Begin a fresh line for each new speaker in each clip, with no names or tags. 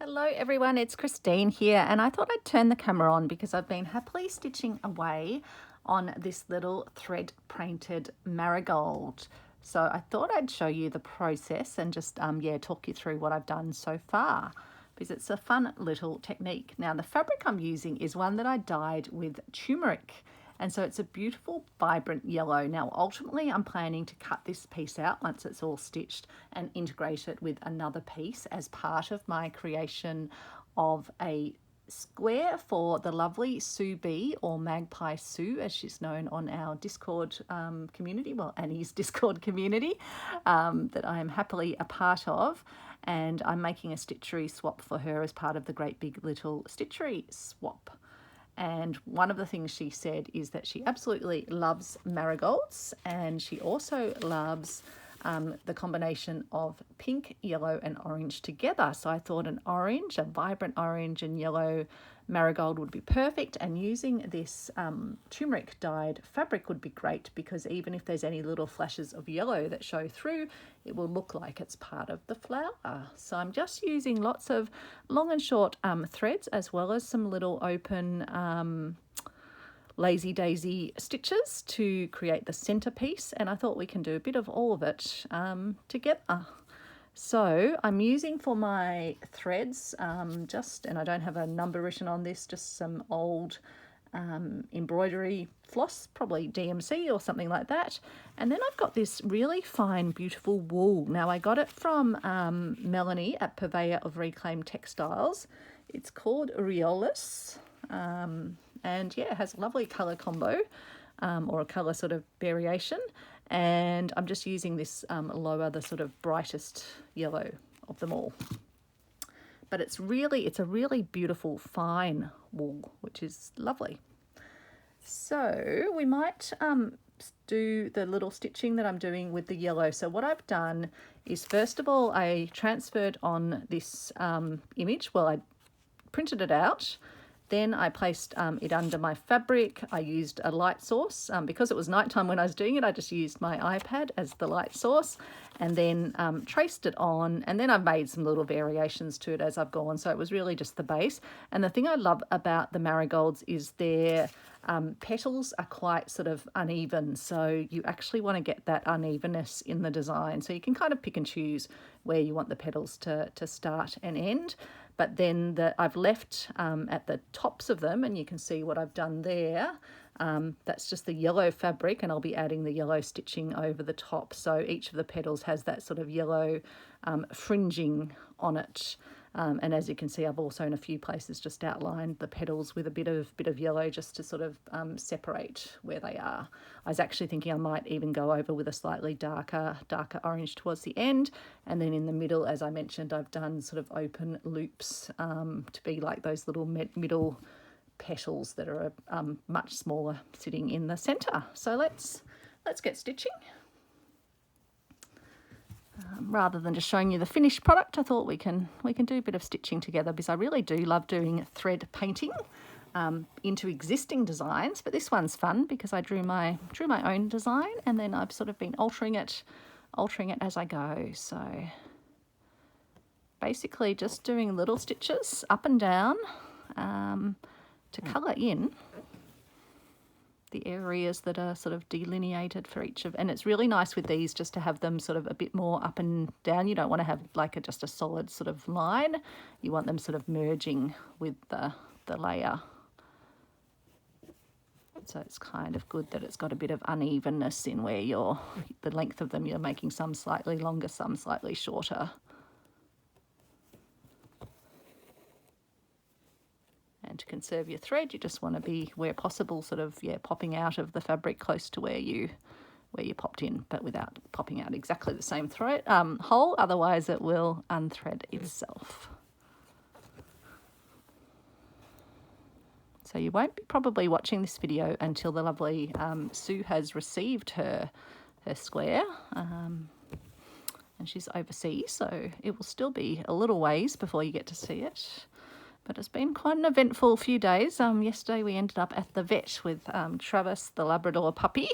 Hello everyone, it's Christine here, and I thought I'd turn the camera on because I've been happily stitching away on this little thread painted marigold. So I thought I'd show you the process and just talk you through what I've done so far, because it's a fun little technique. Now the fabric I'm using is one that I dyed with turmeric, and so it's a beautiful vibrant yellow. Now ultimately I'm planning to cut this piece out once it's all stitched and integrate it with another piece as part of my creation of a square for the lovely Sue B, or Magpie Sue as she's known on our Discord community, well, Annie's Discord community, that I am happily a part of. And I'm making a stitchery swap for her as part of the Great Big Little Stitchery Swap. And one of the things she said is that she absolutely loves marigolds, and she also loves the combination of pink, yellow and orange together. So I thought an orange, a vibrant orange and yellow marigold would be perfect, and using this turmeric dyed fabric would be great, because even if there's any little flashes of yellow that show through, it will look like it's part of the flower. So I'm just using lots of long and short threads, as well as some little open lazy daisy stitches to create the centerpiece, and I thought we can do a bit of all of it together. So I'm using for my threads and I don't have a number written on this, just some old embroidery floss, probably DMC or something like that. And then I've got this really fine, beautiful wool. Now I got it from Melanie at Purveyor of Reclaimed Textiles. It's called Riolis. And yeah, it has a lovely colour combo or a colour sort of variation. And I'm just using this lower, the sort of brightest yellow of them all. But it's a really beautiful fine wool, which is lovely. So we might do the little stitching that I'm doing with the yellow. So what I've done is, first of all, I transferred on this image. Well, I printed it out. Then I placed it under my fabric. I used a light source. Because it was nighttime when I was doing it, I just used my iPad as the light source, and then traced it on. And then I've made some little variations to it as I've gone. So it was really just the base. And the thing I love about the marigolds is their petals are quite sort of uneven. So you actually want to get that unevenness in the design. So you can kind of pick and choose where you want the petals to start and end. But then I've left at the tops of them, and you can see what I've done there. That's just the yellow fabric, and I'll be adding the yellow stitching over the top. So each of the petals has that sort of yellow fringing on it. And as you can see, I've also in a few places just outlined the petals with a bit of yellow, just to sort of separate where they are. I was actually thinking I might even go over with a slightly darker orange towards the end, and then in the middle, as I mentioned, I've done sort of open loops to be like those little middle petals that are much smaller sitting in the center. So let's get stitching. Rather than just showing you the finished product, I thought we can do a bit of stitching together, because I really do love doing thread painting into existing designs. But this one's fun because I drew my own design, and then I've sort of been altering it as I go. So basically just doing little stitches up and down to colour in the areas that are sort of delineated for each of, and it's really nice with these just to have them sort of a bit more up and down. You don't want to have like just a solid sort of line. You want them sort of merging with the layer. So it's kind of good that it's got a bit of unevenness in where the length of them, you're making some slightly longer, some slightly shorter. And to conserve your thread, you just want to be, where possible, sort of popping out of the fabric close to where you popped in, but without popping out exactly the same hole. Otherwise, it will unthread itself. So you won't be probably watching this video until the lovely Sue has received her square, and she's overseas, so it will still be a little ways before you get to see it. But it's been quite an eventful few days. Yesterday we ended up at the vet with Travis, the Labrador puppy.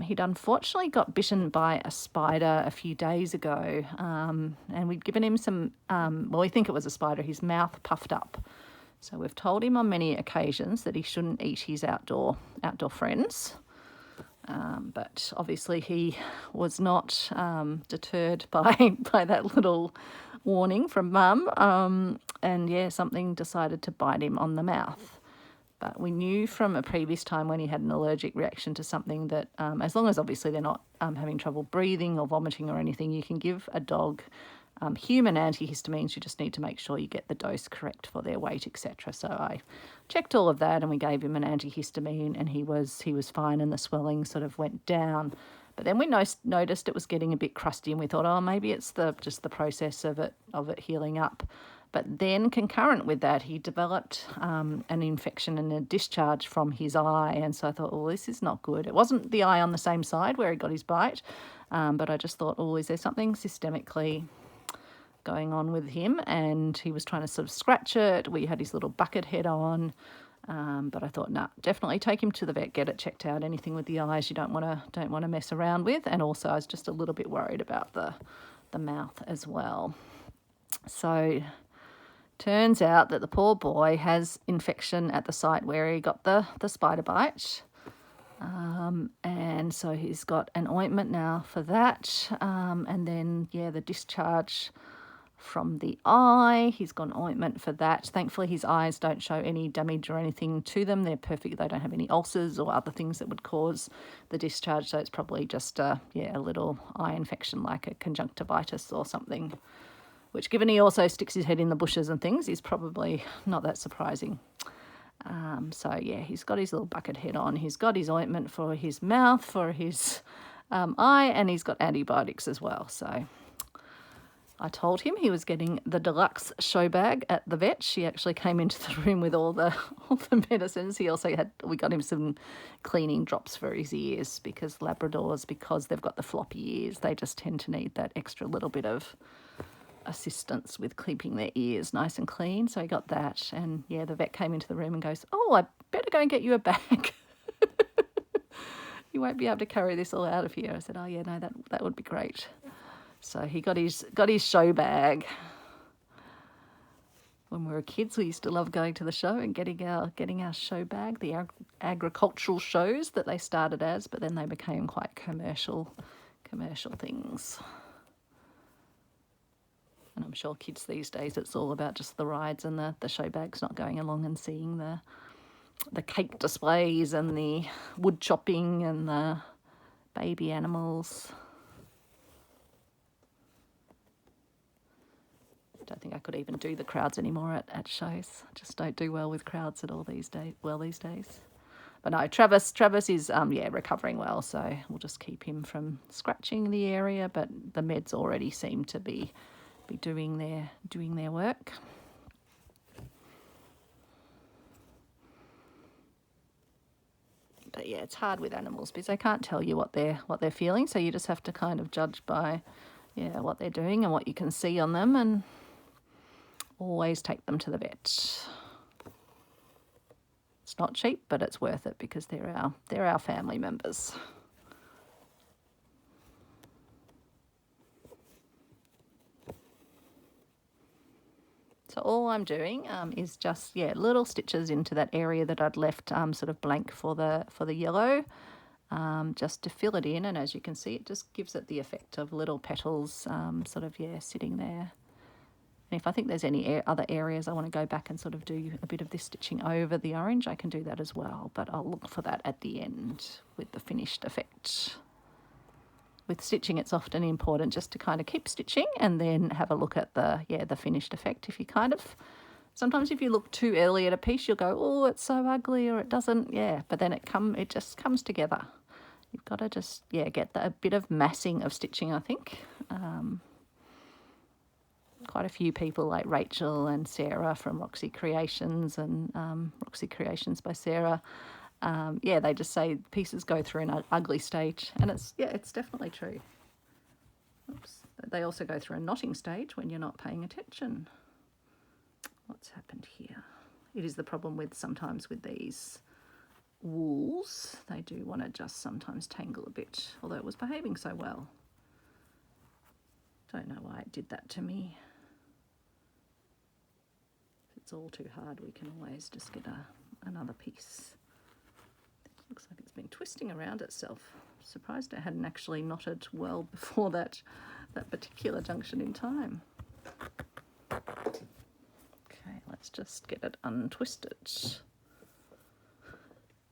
He'd unfortunately got bitten by a spider a few days ago, and we'd given him some, well, we think it was a spider, his mouth puffed up. So we've told him on many occasions that he shouldn't eat his outdoor friends. But obviously he was not deterred by that little warning from Mum. And yeah, something decided to bite him on the mouth. But we knew from a previous time when he had an allergic reaction to something that as long as obviously they're not having trouble breathing or vomiting or anything, you can give a dog human antihistamines. You just need to make sure you get the dose correct for their weight, etc. So I checked all of that and we gave him an antihistamine, and he was fine, and the swelling sort of went down. But then we noticed it was getting a bit crusty, and we thought, oh, maybe it's just the process of it healing up. But then concurrent with that, he developed an infection and a discharge from his eye. And so I thought, oh, this is not good. It wasn't the eye on the same side where he got his bite, but I just thought, oh, is there something systemically going on with him? And he was trying to sort of scratch it. We had his little bucket head on. But I thought, nah, definitely take him to the vet, get it checked out. Anything with the eyes you don't want to mess around with. And also I was just a little bit worried about the mouth as well. So turns out that the poor boy has infection at the site where he got the spider bite. And so he's got an ointment now for that. And then, yeah, the discharge from the eye, he's got an ointment for that. Thankfully, his eyes don't show any damage or anything to them. They're perfect. They don't have any ulcers or other things that would cause the discharge. So it's probably just a little eye infection like a conjunctivitis or something, which, given he also sticks his head in the bushes and things, is probably not that surprising. So yeah, he's got his little bucket head on. He's got his ointment for his mouth, for his eye, and he's got antibiotics as well. So I told him he was getting the deluxe show bag at the vet. She actually came into the room with all the medicines. We got him some cleaning drops for his ears, because Labradors, because they've got the floppy ears, they just tend to need that extra little bit of assistance with keeping their ears nice and clean. So he got that, and yeah, the vet came into the room and goes, oh, I better go and get you a bag. You won't be able to carry this all out of here. I said, oh yeah, no, that would be great. So he got his show bag. When we were kids, we used to love going to the show and getting our show bag, the agricultural shows that they started as, but then they became quite commercial things. And I'm sure kids these days, it's all about just the rides and the show bags, not going along and seeing the cake displays and the wood chopping and the baby animals. I don't think I could even do the crowds anymore at shows. I just don't do well with crowds at all these days. But no, Travis is recovering well, so we'll just keep him from scratching the area. But the meds already seem to be doing their work. But yeah, it's hard with animals because they can't tell you what they're feeling, so you just have to kind of judge by what they're doing and what you can see on them, and always take them to the vet. It's not cheap, but it's worth it because they're our family members. So all I'm doing is just little stitches into that area that I'd left sort of blank for the yellow, just to fill it in. And as you can see, it just gives it the effect of little petals sitting there. And if I think there's any other areas I want to go back and sort of do a bit of this stitching over the orange, I can do that as well. But I'll look for that at the end with the finished effect. With stitching, it's often important just to kind of keep stitching and then have a look at the finished effect. If you sometimes if you look too early at a piece, you'll go, oh, it's so ugly, or it doesn't, but then it just comes together. You've got to just, get a bit of massing of stitching, I think. Quite a few people like Rachel and Sarah from Roxy Creations and Roxy Creations by Sarah, they just say pieces go through an ugly stage, and it's definitely true. Oops. They also go through a knotting stage when you're not paying attention. What's happened here? It is the problem sometimes with these wools, they do want to just sometimes tangle a bit, although it was behaving so well. Don't know why it did that to me. If it's all too hard, we can always just get another piece. It looks like it's been twisting around itself. Surprised it hadn't actually knotted well before that particular junction in time. Okay, let's just get it untwisted.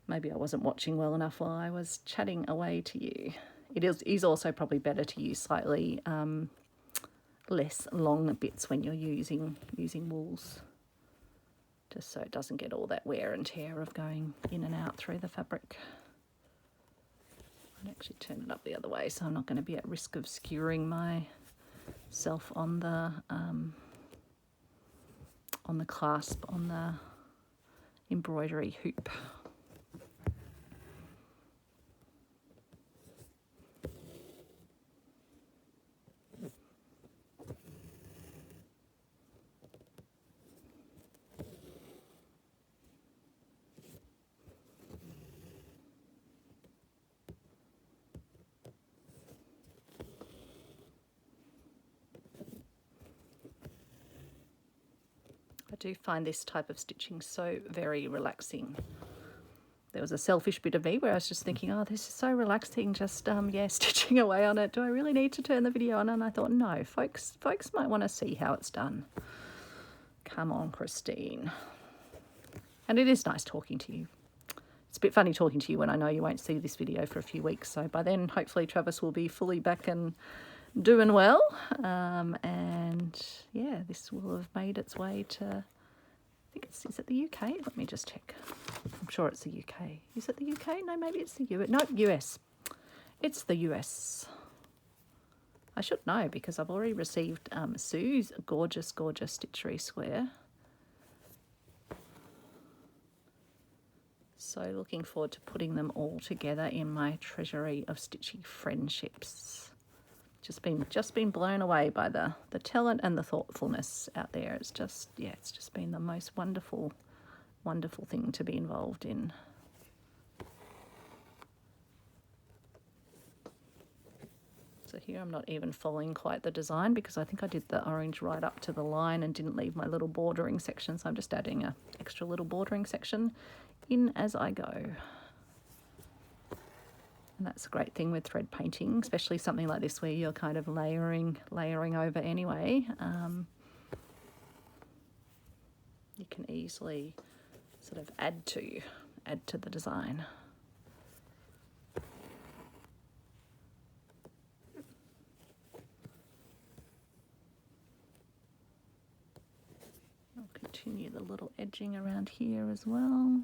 Maybe I wasn't watching well enough while I was chatting away to you. It is also probably better to use slightly less long bits when you're using wools, just so it doesn't get all that wear and tear of going in and out through the fabric. I'd actually turn it up the other way, so I'm not going to be at risk of skewering myself on the clasp on the embroidery hoop. I do find this type of stitching so very relaxing. There was a selfish bit of me where I was just thinking, oh, this is so relaxing, just yeah, stitching away on it. Do I really need to turn the video on? And I thought, no, folks might want to see how it's done. Come on, Christine. And it is nice talking to you. It's a bit funny talking to you when I know you won't see this video for a few weeks. So by then, hopefully Travis will be fully back and doing well. And yeah, this will have made its way to, I think is it the UK? Let me just check. I'm sure it's the UK. Is it the UK? No, maybe it's the US. No, US. It's the US. I should know because I've already received Sue's gorgeous Stitchery square. So looking forward to putting them all together in my treasury of stitchy friendships. Just been blown away by the talent and the thoughtfulness out there. It's just, yeah, it's just been the most wonderful thing to be involved in. So here I'm not even following quite the design because I think I did the orange right up to the line and didn't leave my little bordering section. So I'm just adding a extra little bordering section in as I go. And that's a great thing with thread painting, especially something like this where you're kind of layering over anyway. You can easily sort of add to the design. I'll continue the little edging around here as well.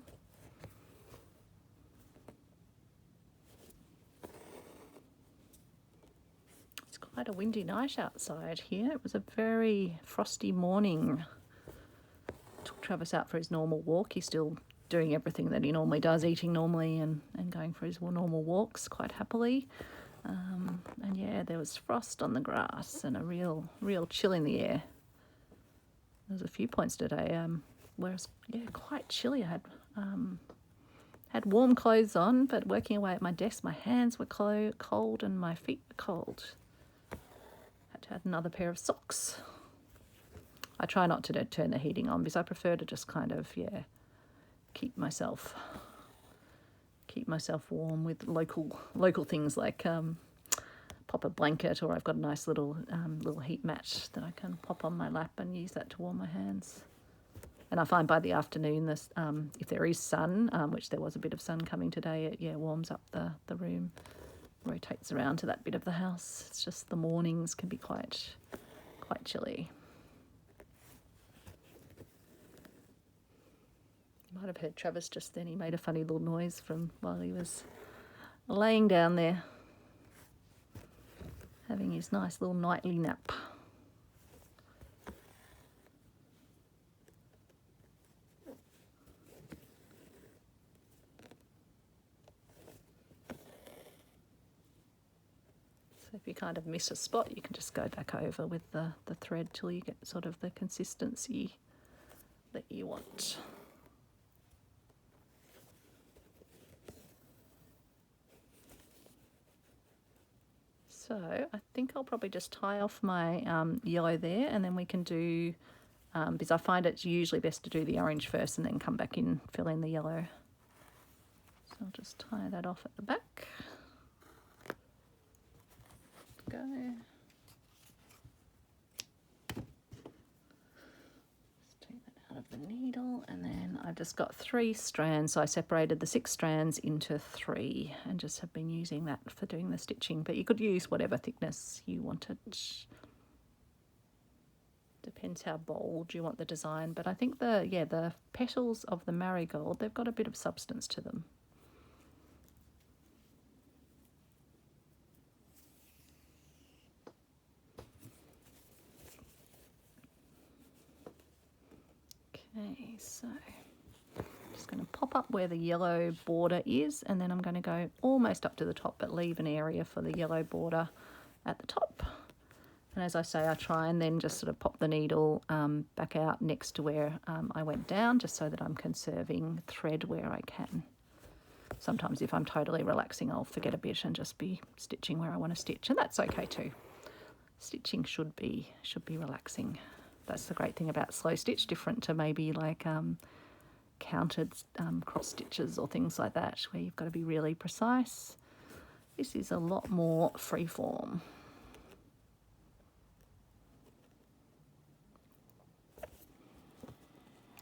Quite a windy night outside here. It was a very frosty morning. Took Travis out for his normal walk. He's still doing everything that he normally does, eating normally and going for his normal walks quite happily. And yeah, there was frost on the grass and a real chill in the air. There was a few points today where it was quite chilly. I had warm clothes on, but working away at my desk, my hands were cold and my feet were cold. Add another pair of socks. I try not to turn the heating on because I prefer to just kind of, yeah, keep myself warm with local things like pop a blanket, or I've got a nice little heat mat that I can pop on my lap and use that to warm my hands. And I find by the afternoon, this if there is sun, which there was a bit of sun coming today, it warms up the room. Rotates around to that bit of the house. It's just the mornings can be quite chilly. You might have heard Travis just then. He made a funny little noise from while he was laying down there, having his nice little nightly nap. So if you kind of miss a spot, you can just go back over with the thread till you get sort of the consistency that you want. So I think I'll probably just tie off my yellow there, and then we can do, because I find it's usually best to do the orange first and then come back in, fill in the yellow. So I'll just tie that off at the back. Go. Just take that out of the needle, and then I've just got 3 strands, so I separated the 6 strands into 3 and just have been using that for doing the stitching, but you could use whatever thickness you wanted. Depends how bold you want the design, but I think the petals of the marigold, they've got a bit of substance to them. Okay, so just going to pop up where the yellow border is, and then I'm going to go almost up to the top, but leave an area for the yellow border at the top. And as I say, I try and then just sort of pop the needle back out next to where I went down, just so that I'm conserving thread where I can. Sometimes if I'm totally relaxing, I'll forget a bit and just be stitching where I want to stitch, and that's okay too. Stitching should be relaxing. That's the great thing about slow stitch, different to maybe like counted cross stitches or things like that, where you've got to be really precise. This is a lot more freeform.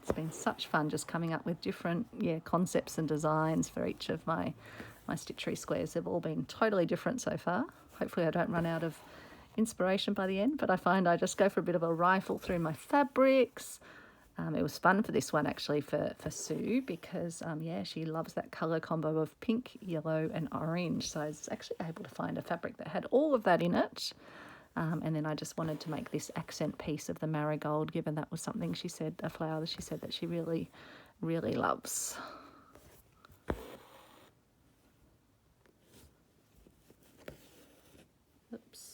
It's been such fun just coming up with different concepts and designs for each of my Stitchery squares. They've all been totally different so far. Hopefully I don't run out of inspiration by the end, but I find I just go for a bit of a rifle through my fabrics. It was fun for this one actually for Sue, because she loves that colour combo of pink, yellow and orange, so I was actually able to find a fabric that had all of that in it. And then I just wanted to make this accent piece of the marigold, given that was something she said, a flower that she said that she really, really loves. Oops.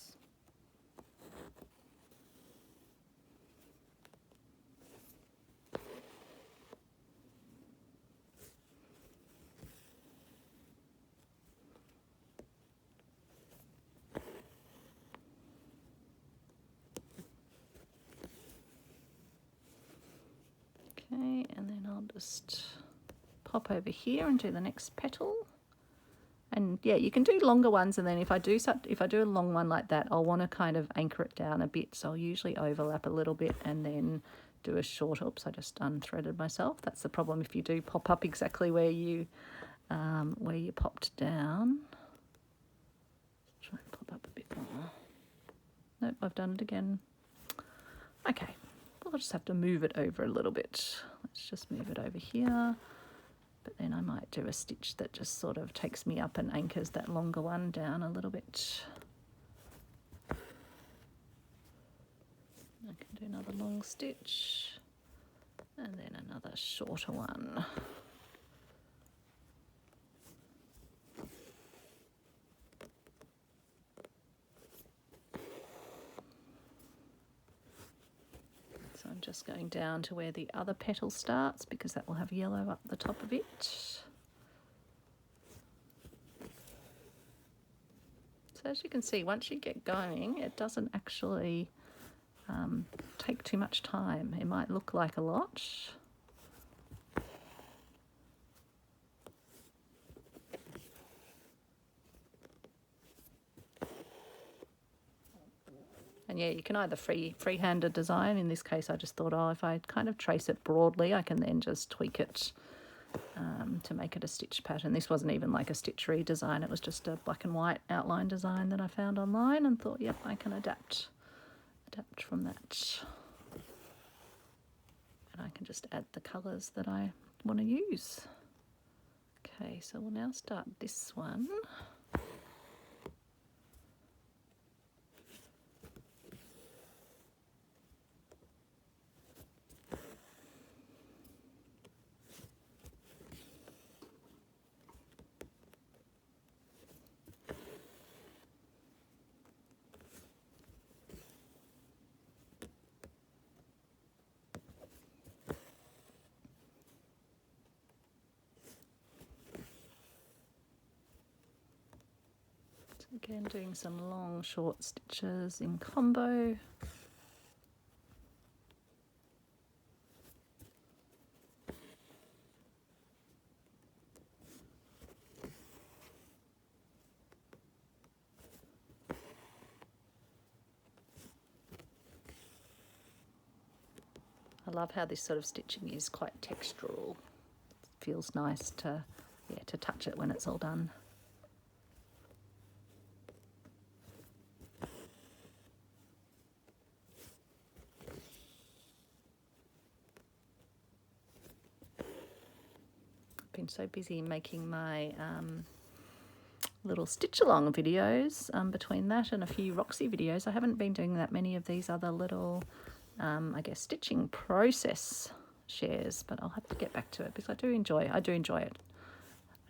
Okay, and then I'll just pop over here and do the next petal. And yeah, you can do longer ones, and then if I do a long one like that, I'll want to kind of anchor it down a bit. So I'll usually overlap a little bit and then do a short. Oops, I just unthreaded myself. That's the problem if you do pop up exactly where you popped down. Try and pop up a bit more. Nope, I've done it again. Okay, well, I'll just have to move it over a little bit. Let's just move it over here. But then I might do a stitch that just sort of takes me up and anchors that longer one down a little bit. I can do another long stitch and then another shorter one. So I'm just going down to where the other petal starts, because that will have yellow up the top of it. So as you can see, once you get going, it doesn't actually take too much time. It might look like a lot. And yeah, you can either freehand a design. In this case, I just thought, oh, if I kind of trace it broadly, I can then just tweak it to make it a stitch pattern. This wasn't even like a Stitchery design. It was just a black and white outline design that I found online and thought, yep, I can adapt from that. And I can just add the colours that I want to use. Okay, so we'll now start this one. Again, doing some long short stitches in combo. I love how this sort of stitching is quite textural. It feels nice to touch it when it's all done. I've been so busy making my little stitch along videos between that and a few Roxy videos. I haven't been doing that many of these other little I guess stitching process shares, but I'll have to get back to it because I do enjoy it. I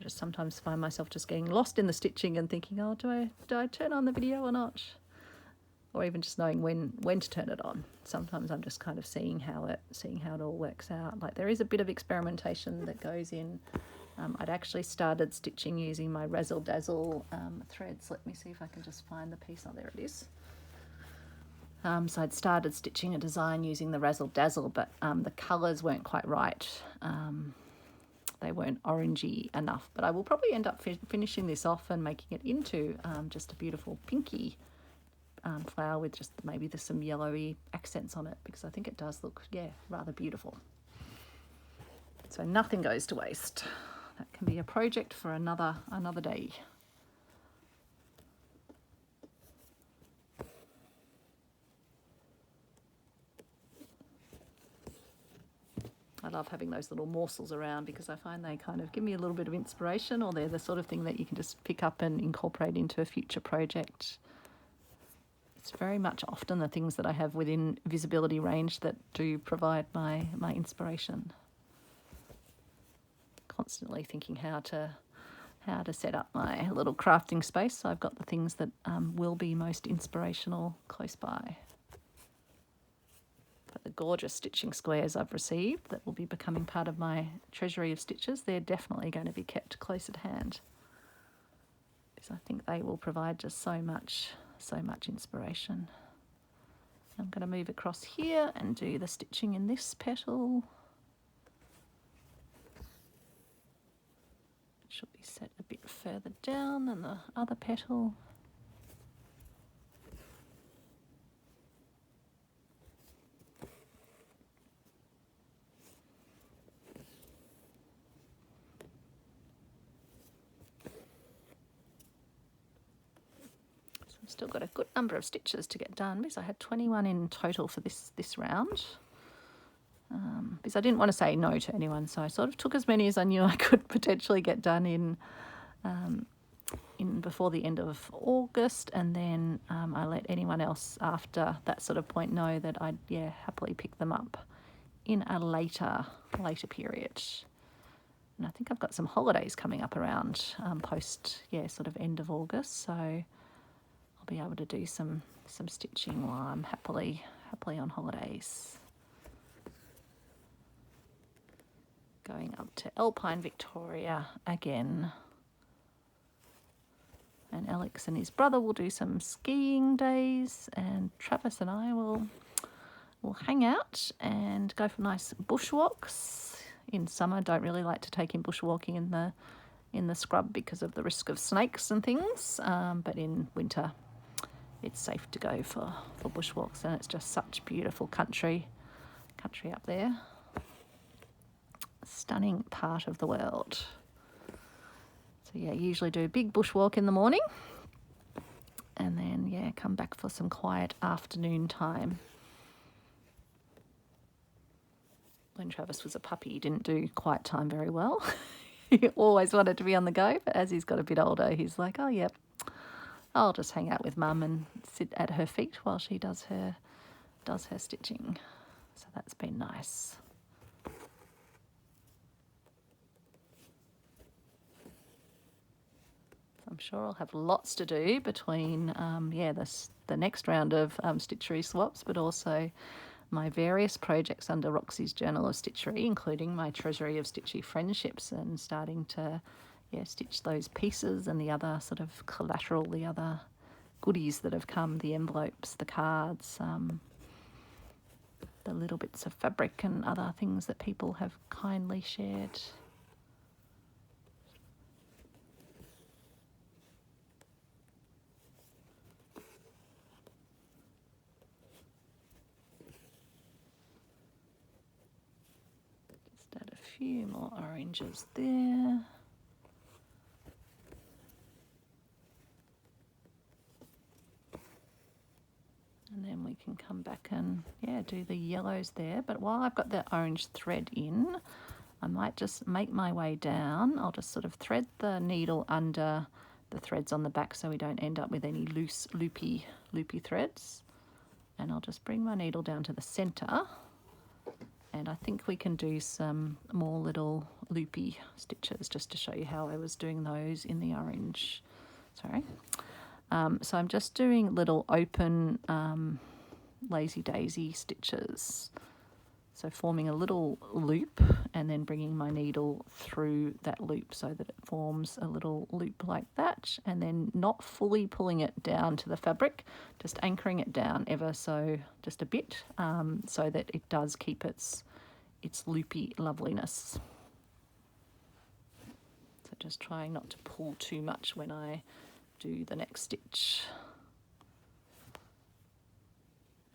just sometimes find myself just getting lost in the stitching and thinking, oh, do I turn on the video or not? Or even just knowing when to turn it on. Sometimes I'm just kind of seeing how it all works out. Like there is a bit of experimentation that goes in. I'd actually started stitching using my Razzle Dazzle threads. Let me see if I can just find the piece. Oh, there it is. So I'd started stitching a design using the Razzle Dazzle, but the colours weren't quite right. They weren't orangey enough, but I will probably end up finishing this off and making it into just a beautiful pinky flower with just maybe there's some yellowy accents on it, because I think it does look, yeah, rather beautiful. So nothing goes to waste. That can be a project for another day. I love having those little morsels around because I find they kind of give me a little bit of inspiration, or they're the sort of thing that you can just pick up and incorporate into a future project. It's very much often the things that I have within visibility range that do provide my inspiration. Constantly thinking how to set up my little crafting space so I've got the things that will be most inspirational close by. But the gorgeous stitching squares I've received that will be becoming part of my treasury of stitches, they're definitely going to be kept close at hand, because I think they will provide just so much inspiration. I'm going to move across here and do the stitching in this petal. It should be set a bit further down than the other petal. Still got a good number of stitches to get done because I had 21 in total for this round. Because I didn't want to say no to anyone, so I sort of took as many as I knew I could potentially get done in before the end of August, and then I let anyone else after that sort of point know that I'd happily pick them up in a later period. And I think I've got some holidays coming up around post sort of end of August, so be able to do some stitching while I'm happily on holidays. Going up to Alpine, Victoria again. And Alex and his brother will do some skiing days, and Travis and I will hang out and go for nice bushwalks. In summer, don't really like to take him bushwalking in the scrub because of the risk of snakes and things, but in winter it's safe to go for bushwalks, and it's just such beautiful country up there. Stunning part of the world. So usually do a big bushwalk in the morning and then come back for some quiet afternoon time. When Travis was a puppy, he didn't do quiet time very well. He always wanted to be on the go, but as he's got a bit older, he's like, oh yep, I'll just hang out with Mum and sit at her feet while she does her stitching. So that's been nice. I'm sure I'll have lots to do between the next round of Stitchery swaps, but also my various projects under Roxy's Journal of Stitchery, including my Treasury of Stitchy Friendships, and starting to stitch those pieces and the other sort of collateral, the other goodies that have come, the envelopes, the cards, the little bits of fabric and other things that people have kindly shared. Just add a few more oranges there. And then we can come back and, do the yellows there. But while I've got the orange thread in, I might just make my way down. I'll just sort of thread the needle under the threads on the back so we don't end up with any loose, loopy threads. And I'll just bring my needle down to the center. And I think we can do some more little loopy stitches just to show you how I was doing those in the orange. Sorry. So I'm just doing little open lazy daisy stitches. So forming a little loop and then bringing my needle through that loop so that it forms a little loop like that, and then not fully pulling it down to the fabric, just anchoring it down ever so just a bit, so that it does keep its loopy loveliness. So just trying not to pull too much when I do the next stitch,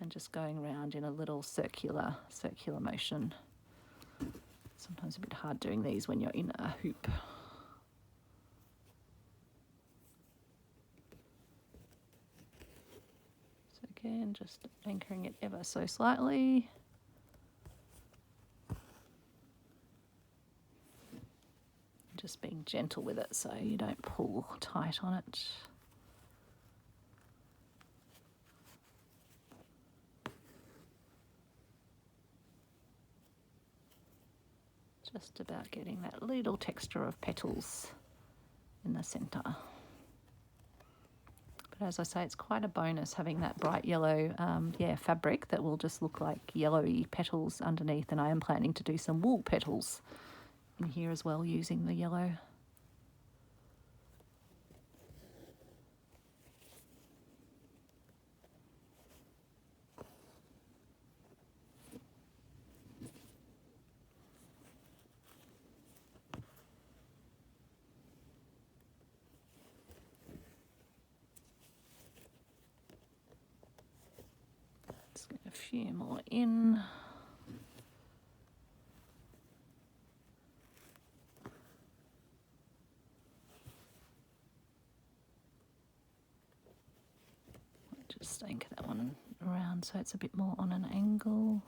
and just going around in a little circular motion. Sometimes a bit hard doing these when you're in a hoop. So again, just anchoring it ever so slightly. Just being gentle with it so you don't pull tight on it. Just about getting that little texture of petals in the centre. But as I say, it's quite a bonus having that bright yellow fabric that will just look like yellowy petals underneath, and I am planning to do some wool petals in here as well using the yellow. Let's get a few more in. Just anchor that one around so it's a bit more on an angle.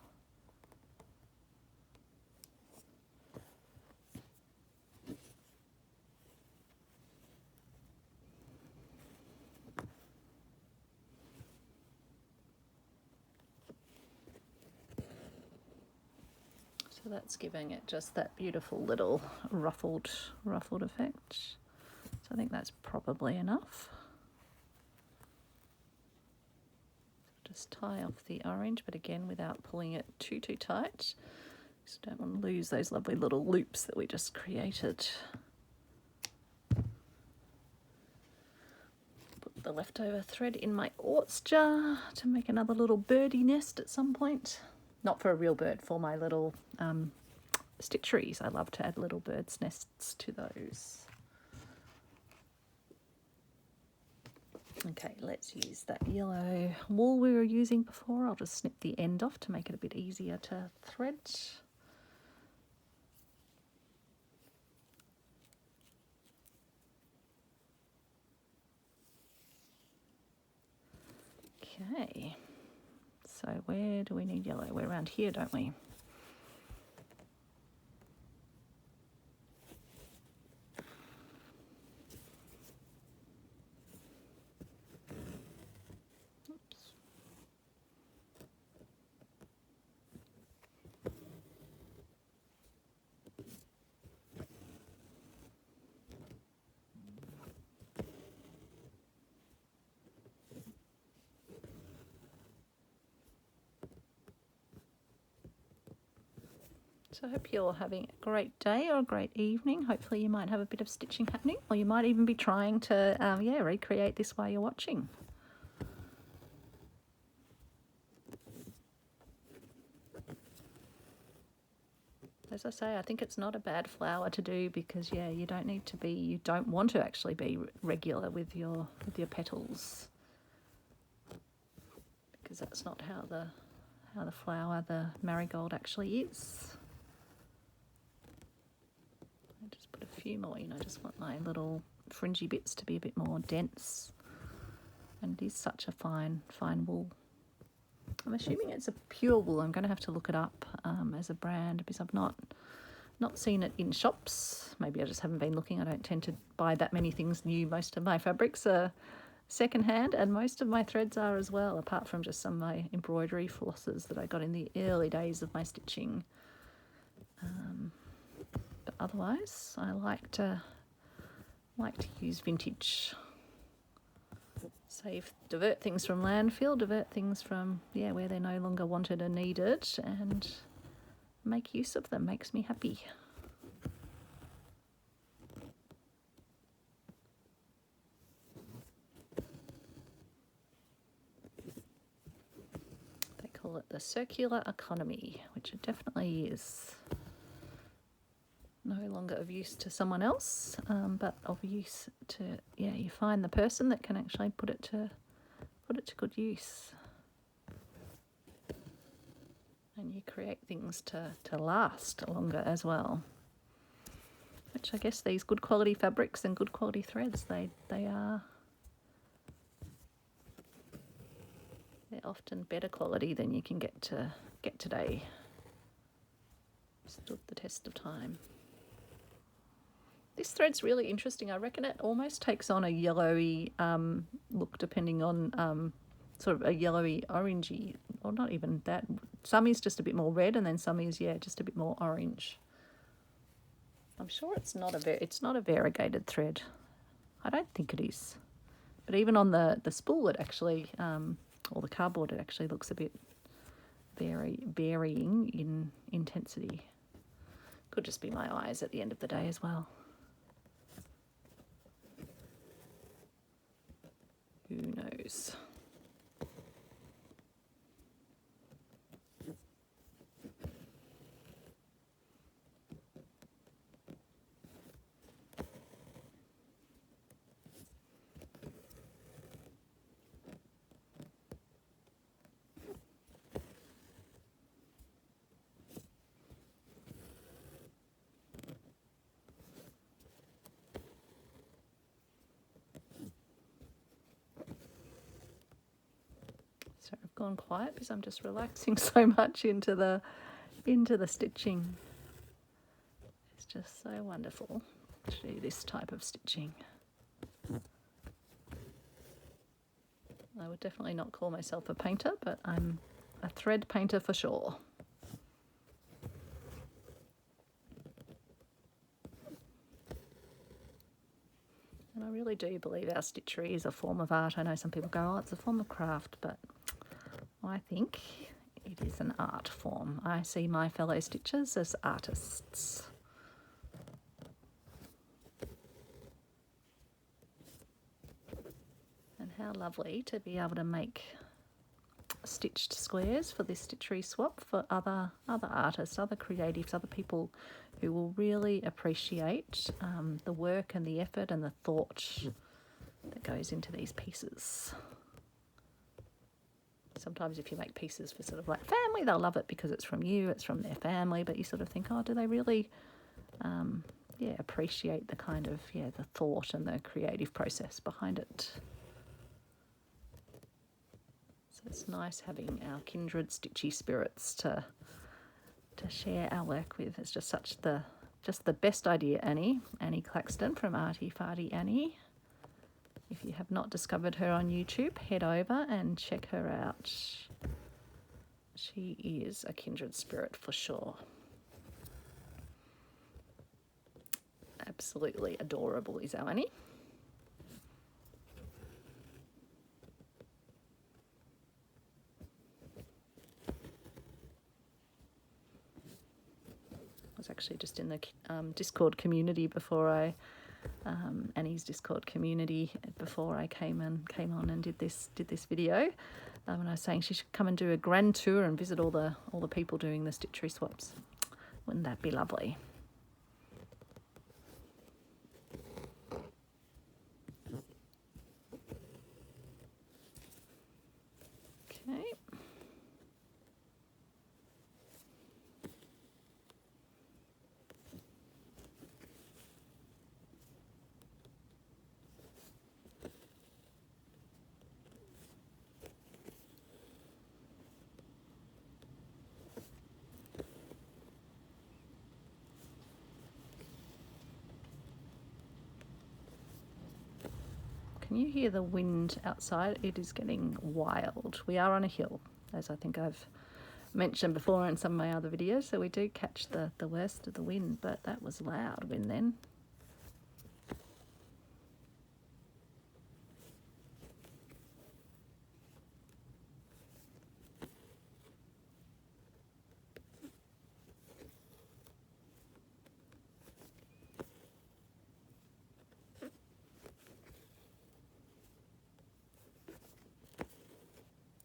So that's giving it just that beautiful little ruffled effect. So I think that's probably enough. Just tie off the orange, but again without pulling it too tight. Just don't want to lose those lovely little loops that we just created. Put the leftover thread in my orts jar to make another little birdie nest at some point. Not for a real bird, for my little stitcheries. I love to add little birds' nests to those. Okay, let's use that yellow wool we were using before. I'll just snip the end off to make it a bit easier to thread. Okay, so where do we need yellow? We're around here, don't we? So I hope you're having a great day or a great evening. Hopefully you might have a bit of stitching happening, or you might even be trying to recreate this while you're watching. As I say, I think it's not a bad flower to do because you don't want to actually be regular with your petals, because that's not how the flower, the marigold, actually is. I just put a few more, I just want my little fringy bits to be a bit more dense. And it is such a fine wool. I'm assuming it's a pure wool. I'm going to have to look it up as a brand because I've not seen it in shops. Maybe I just haven't been looking. I don't tend to buy that many things new. Most of my fabrics are secondhand, and most of my threads are as well, apart from just some of my embroidery flosses that I got in the early days of my stitching. But otherwise, I like to use vintage. Divert things from landfill, divert things from where they're no longer wanted and needed, and make use of them. Makes me happy. They call it the circular economy, which it definitely is. No longer of use to someone else, but of use to you find the person that can actually put it to good use, and you create things to last longer as well, which I guess these good quality fabrics and good quality threads, they're often better quality than you can get today. Stood the test of time. This thread's really interesting. I reckon it almost takes on a yellowy look, depending on sort of a yellowy orangey, or not even that. Some is just a bit more red, and then some is just a bit more orange. I'm sure it's not a variegated thread. I don't think it is. But even on the spool, it actually, or the cardboard, it actually looks a bit varying in intensity. Could just be my eyes at the end of the day as well. Who knows? So I've gone quiet because I'm just relaxing so much into the stitching. It's just so wonderful to do this type of stitching. I would definitely not call myself a painter, but I'm a thread painter for sure. And I really do believe our stitchery is a form of art. I know some people go, oh, it's a form of craft, but I think it is an art form. I see my fellow stitchers as artists. And how lovely to be able to make stitched squares for this Stitchery swap for other artists, other creatives, other people who will really appreciate the work and the effort and the thought that goes into these pieces. Sometimes if you make pieces for sort of like family, they'll love it because it's from you, it's from their family, but you sort of think, oh, do they really appreciate the kind of the thought and the creative process behind it. So it's nice having our kindred stitchy spirits to share our work with. It's just the best idea, Annie Claxton from Arty Farty Annie. If you have not discovered her on YouTube, head over and check her out. She is a kindred spirit for sure. Absolutely adorable is our Annie. actually just in the Discord community before I, Annie's Discord community before I came on and did this video. And I was saying she should come and do a grand tour and visit all the people doing the Stitchery swaps. Wouldn't that be lovely? Okay. Can you hear the wind outside? It is getting wild. We are on a hill, as I think I've mentioned before in some of my other videos, so we do catch the worst of the wind, but that was loud wind then.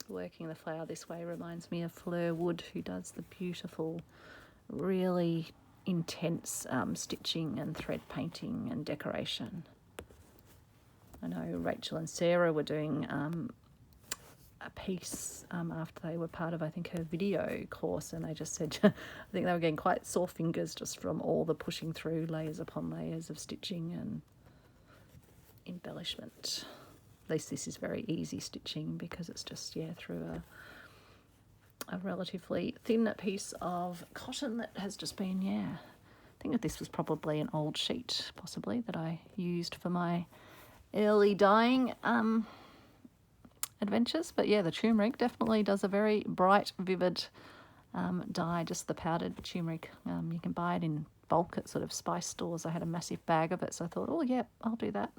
Working the flower this way reminds me of Fleur Wood, who does the beautiful, really intense stitching and thread painting and decoration. I know Rachel and Sarah were doing a piece after they were part of, I think, her video course, and they just said I think they were getting quite sore fingers just from all the pushing through layers upon layers of stitching and embellishment. At least this is very easy stitching because it's just, yeah, through a relatively thin piece of cotton that has just been, yeah, I think that this was probably an old sheet, possibly, that I used for my early dyeing adventures. But yeah, the turmeric definitely does a very bright, vivid dye, just the powdered turmeric. You can buy it in bulk at sort of spice stores. I had a massive bag of it, so I thought, oh yeah, I'll do that.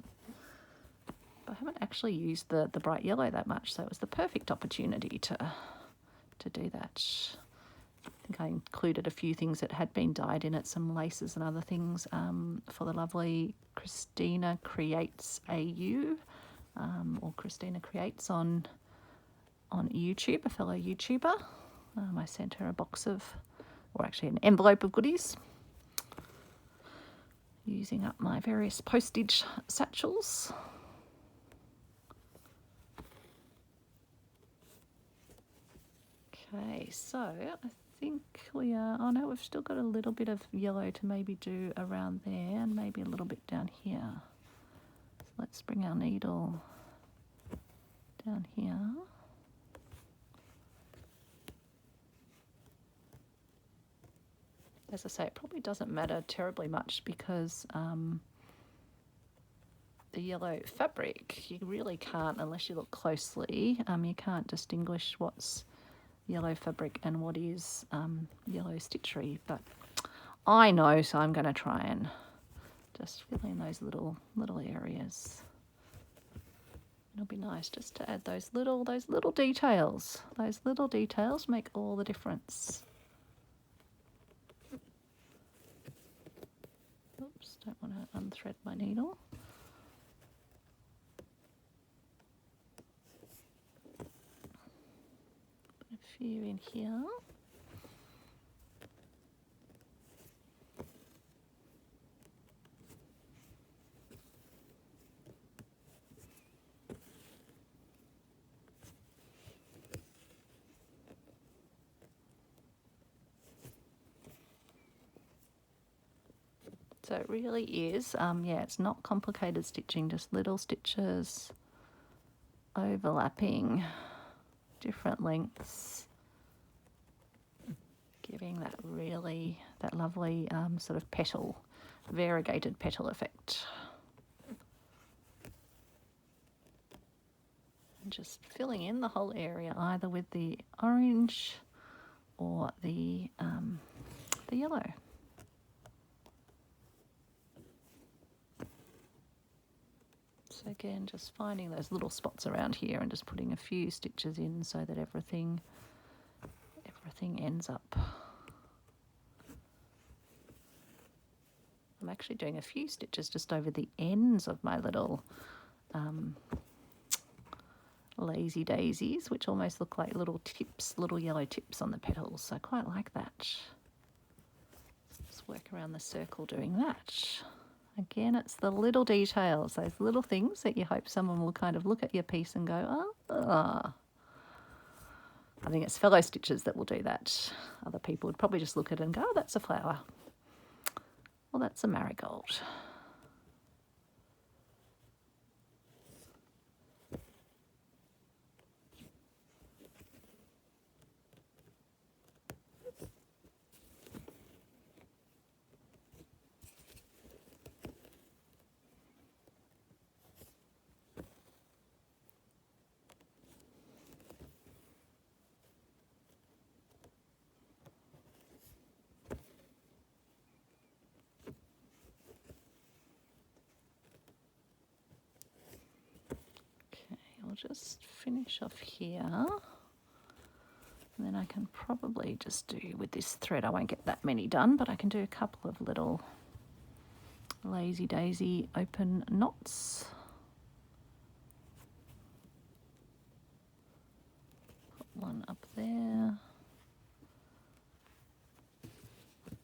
I haven't actually used the bright yellow that much, so it was the perfect opportunity to do that. I think I included a few things that had been dyed in it, some laces and other things for the lovely Christina Creates AU, or Christina Creates on YouTube, a fellow YouTuber. I sent her a box of, or actually an envelope of goodies, using up my various postage satchels. Okay, so I think we are, oh no, we've still got a little bit of yellow to maybe do around there and maybe a little bit down here. So let's bring our needle down here. As I say, it probably doesn't matter terribly much because the yellow fabric, you really can't, unless you look closely, you can't distinguish what's yellow fabric and what is yellow stitchery, but I know, so I'm going to try and just fill in those little areas. It'll be nice just to add those little details. Those little details make all the difference. Oops, don't want to unthread my needle. Few in here. So it really is, yeah, it's not complicated stitching, just little stitches overlapping different lengths, giving that lovely sort of petal, variegated petal effect. And just filling in the whole area either with the orange or the yellow. So again, just finding those little spots around here and just putting a few stitches in so that everything ends up I'm actually doing a few stitches just over the ends of my little lazy daisies, which almost look like little tips, little yellow tips on the petals. So I quite like that. Just work around the circle doing that. Again, it's the little details, those little things that you hope someone will kind of look at your piece and go, oh. I think it's fellow stitchers that will do that. Other people would probably just look at it and go, oh, that's a flower. Well, that's a marigold. I'll just finish off here, and then I can probably just do with this thread, I won't get that many done, but I can do a couple of little lazy daisy open knots. Put one up there.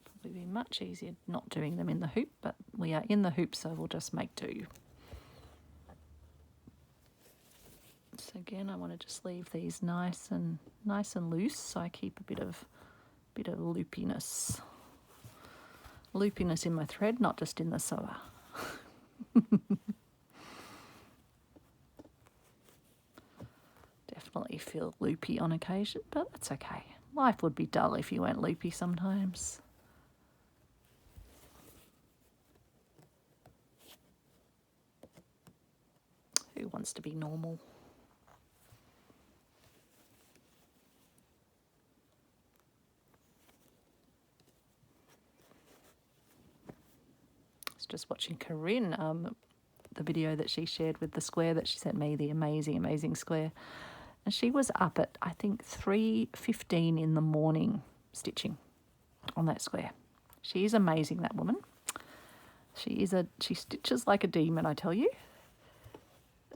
Probably be much easier not doing them in the hoop, but we are in the hoop, so we'll just make do. So again, I want to just leave these nice and loose, so I keep a bit of loopiness in my thread, not just in the sewer. Definitely feel loopy on occasion, but that's okay. Life would be dull if you weren't loopy sometimes. Who wants to be normal? Just watching Corinne, the video that she shared with the square that she sent me, the amazing square. And she was up at, I think, 3:15 in the morning stitching on that square. She is amazing, that woman. She stitches like a demon, I tell you.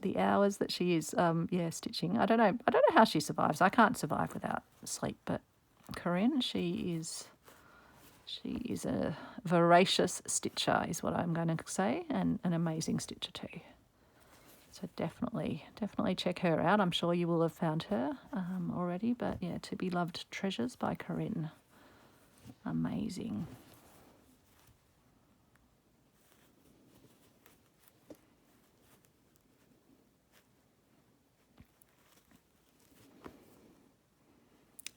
The hours that she is, stitching. I don't know how she survives. I can't survive without sleep, but Corinne, she is a voracious stitcher, is what I'm going to say, and an amazing stitcher too. So definitely check her out. I'm sure you will have found her already, but yeah, To Be Loved Treasures by Corinne. Amazing.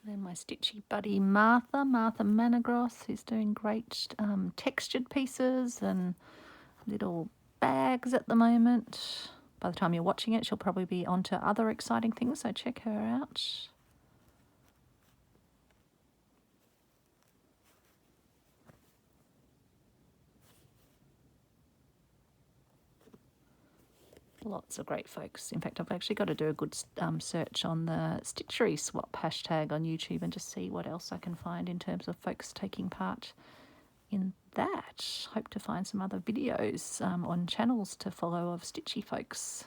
Then my stitchy buddy Martha Managross, who's doing great textured pieces and little bags at the moment. By the time you're watching it, she'll probably be onto other exciting things, so check her out. Lots of great folks. In fact, I've actually got to do a good search on the stitcheryswap hashtag on YouTube and just see what else I can find in terms of folks taking part in that. Hope to find some other videos on channels to follow of stitchy folks.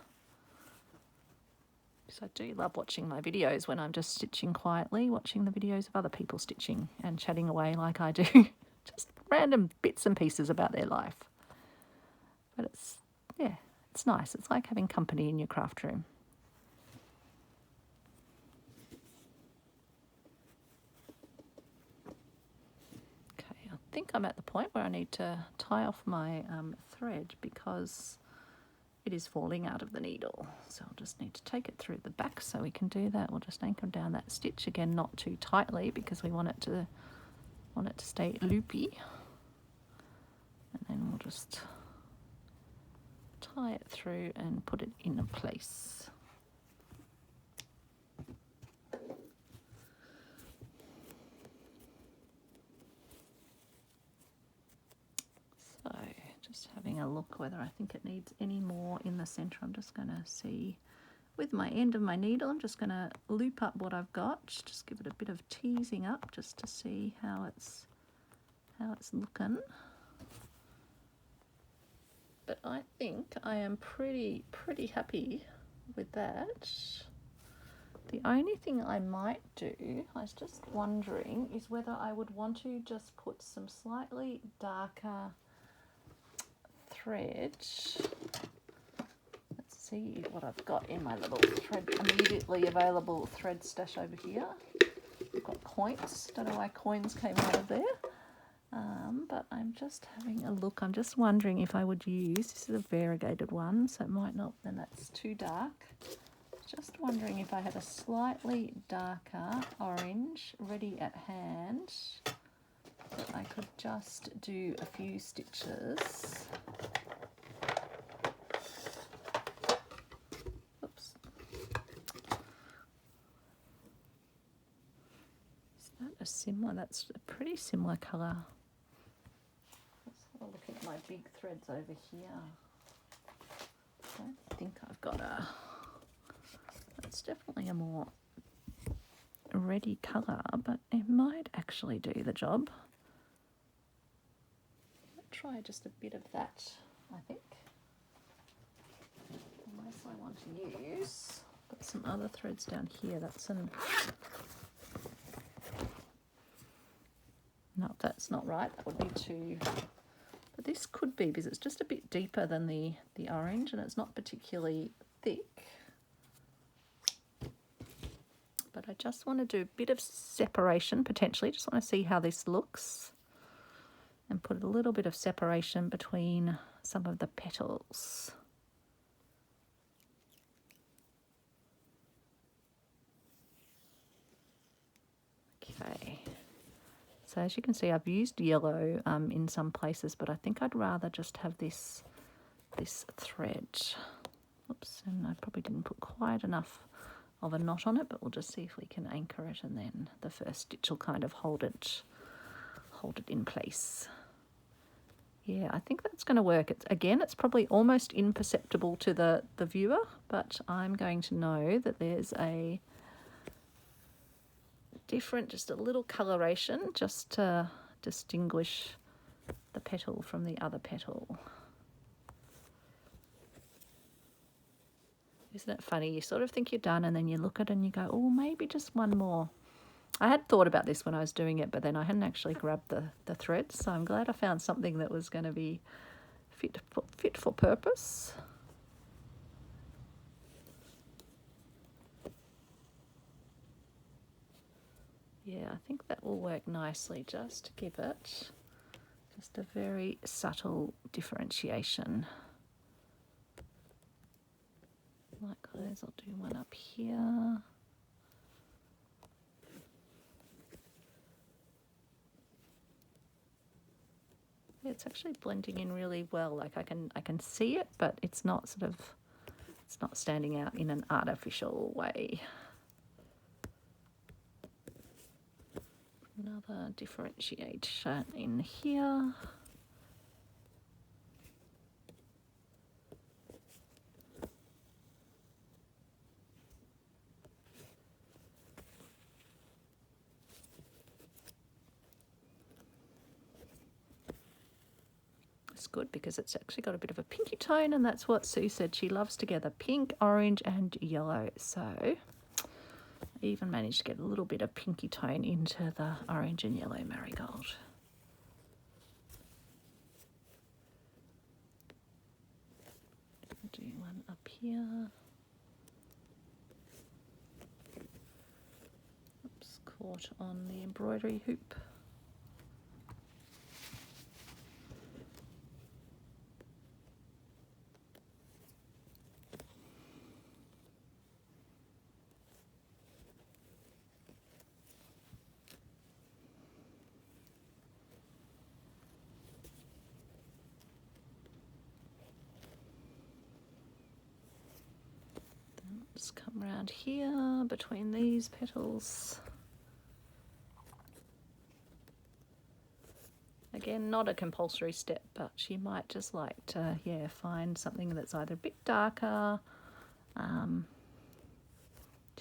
Because I do love watching my videos when I'm just stitching quietly, watching the videos of other people stitching and chatting away like I do. Just random bits and pieces about their life. But it's nice. It's like having company in your craft room. Okay, I think I'm at the point where I need to tie off my thread because it is falling out of the needle. So I'll just need to take it through the back so we can do that. We'll just anchor down that stitch again, not too tightly because we want it to stay loopy. And then we'll just tie it through and put it in place. So just having a look whether I think it needs any more in the center. I'm just going to see with my end of my needle. I'm just going to loop up what I've got, just give it a bit of teasing up just to see how it's looking. I think I am pretty happy with that. The only thing I might do, I was just wondering, is whether I would want to just put some slightly darker thread. Let's see what I've got in my little thread, immediately available thread stash over here. I've got coins. Don't know why coins came out of there. But I'm just having a look. I'm just wondering if I would use, this is a variegated one, so it might not, then that's too dark. Just wondering if I had a slightly darker orange ready at hand, that I could just do a few stitches. Oops. Is that a similar? That's a pretty similar colour. Let's have a look at my big threads over here. I don't think I've got a... It's definitely a more reddy colour, but it might actually do the job. I'll try just a bit of that, I think. Unless I want to use, got some other threads down here. That's an... No, that's not right. That would be too... But this could be, because it's just a bit deeper than the orange, and it's not particularly thick. But I just want to do a bit of separation, potentially. Just want to see how this looks. And put a little bit of separation between some of the petals. Okay. So as you can see, I've used yellow in some places, but I think I'd rather just have this thread. Oops, and I probably didn't put quite enough of a knot on it, but we'll just see if we can anchor it, and then the first stitch will kind of hold it in place. Yeah, I think that's going to work. It's probably almost imperceptible to the viewer, but I'm going to know that there's a different, just a little coloration, just to distinguish the petal from the other petal. Isn't it funny? You sort of think you're done, and then you look at it and you go, oh, maybe just one more. I had thought about this when I was doing it, but then I hadn't actually grabbed the threads, so I'm glad I found something that was going to be fit for purpose. Yeah, I think that will work nicely, just to give it just a very subtle differentiation. Likewise, I'll do one up here. Yeah, it's actually blending in really well. Like I can see it, but it's not standing out in an artificial way. Another differentiation in here. It's good because it's actually got a bit of a pinky tone, and that's what Sue said she loves together, pink, orange and yellow. So I even managed to get a little bit of pinky tone into the orange and yellow marigold. I'll do one up here. Oops, caught on the embroidery hoop. Just come around here between these petals. Again, not a compulsory step, but you might just like to, yeah, find something that's either a bit darker,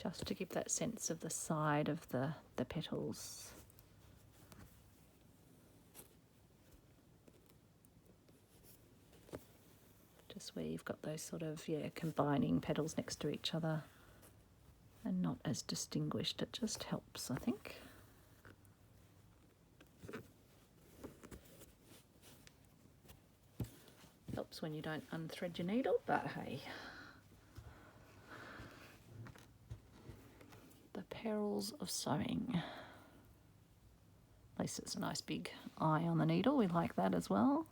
just to give that sense of the side of the petals. nice where you've got those sort of, yeah, combining petals next to each other and not as distinguished. It just helps, I think. Helps when you don't unthread your needle, but hey. The perils of sewing. At least it's a nice big eye on the needle. We like that as well.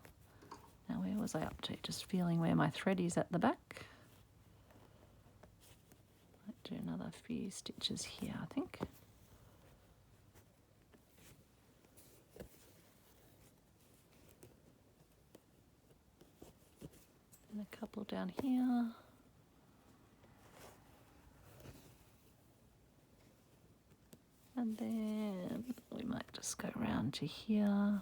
Now where was I up to? Just feeling where my thread is at the back. Might do another few stitches here, I think. And a couple down here. And then we might just go round to here.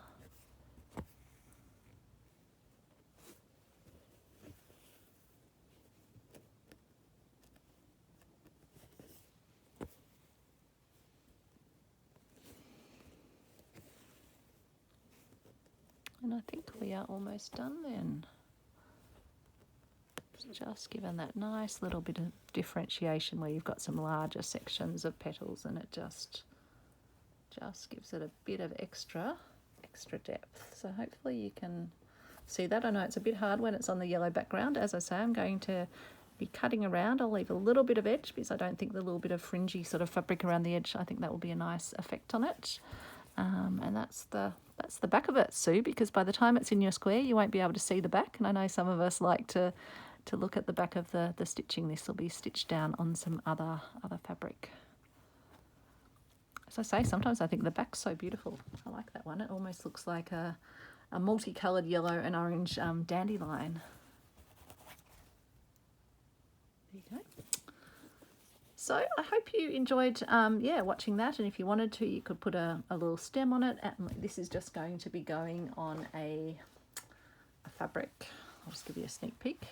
And I think we are almost done then. Just given that nice little bit of differentiation where you've got some larger sections of petals, and it just gives it a bit of extra depth. So hopefully you can see that. I know it's a bit hard when it's on the yellow background. As I say, I'm going to be cutting around. I'll leave a little bit of edge because I don't think the little bit of fringy sort of fabric around the edge, I think that will be a nice effect on it. And that's the back of it, Sue, because by the time it's in your square you won't be able to see the back, and I know some of us like to look at the back of the stitching. This will be stitched down on some other fabric. As I say, sometimes I think the back's so beautiful. I like that one. It almost looks like a multicoloured yellow and orange dandelion. There you go. So I hope you enjoyed watching that, and if you wanted to, you could put a little stem on it. And this is just going to be going on a fabric. I'll just give you a sneak peek.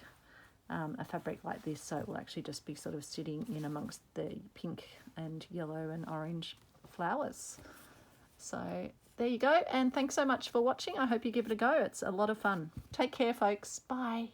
A fabric like this, so it will actually just be sort of sitting in amongst the pink and yellow and orange flowers. So there you go, and thanks so much for watching. I hope you give it a go. It's a lot of fun. Take care, folks. Bye.